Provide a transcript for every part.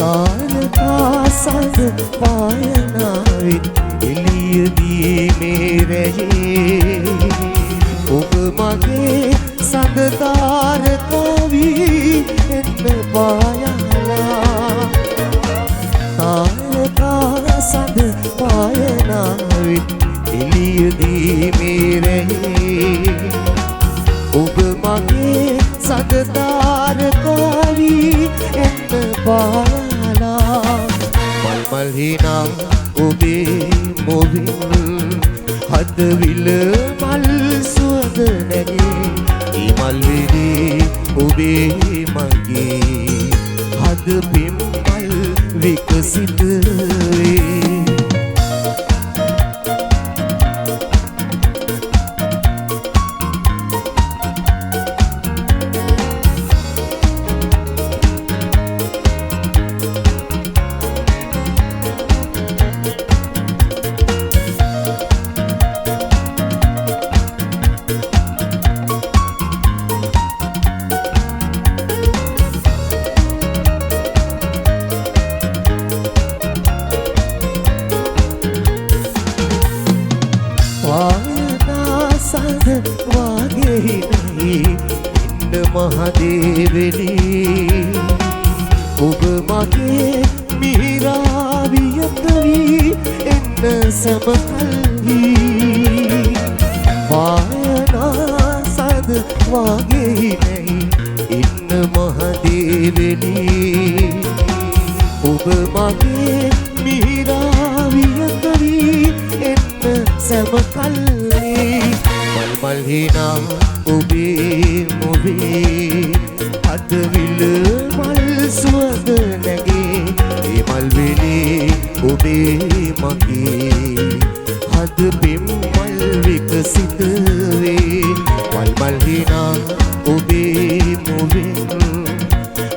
තාරකාසඳ පායනාවෙන් එළියදී මේ රැයේ ඔබ මගේ සඳ තාරකාවී එන්න පායලා තාරකාසඳ පායනාවෙන් එළියදී මේ රැයේ ඔබ මගේ සඳ තාරකාවී එන්න පායලා මල් හිනා ඔබේ මොවින් හදවිල මල් සුවඳ නැගේ ඒ මල් විදී ඔබේ මගේ හද පිම් මල් විකසිත වේ මහදේවනී ඔබ මගේ මිහිරාවියත වී එන්න සැමකල්හි පායනාසද වගේ නැයි එන්න මහදේවනී ඔබ මගේ මිහිරාවියත වී එන්න සැමකල්හි මල් හිනා ඔබේ මොවේ හදවිල මල් සුවඳ නැගේ ඒ මල් වෙලේ ඔබේ මගේ හද පිම් මල් විකසිත වේ මල් හිනා ඔබේ මොවේ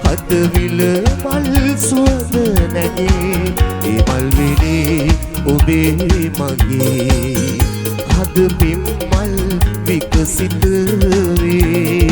හදවිල මල් සුවඳ නැගේ ඒ මල් වෙලේ ඔබේ මගේ හද පිම් මල් විකසිත වේ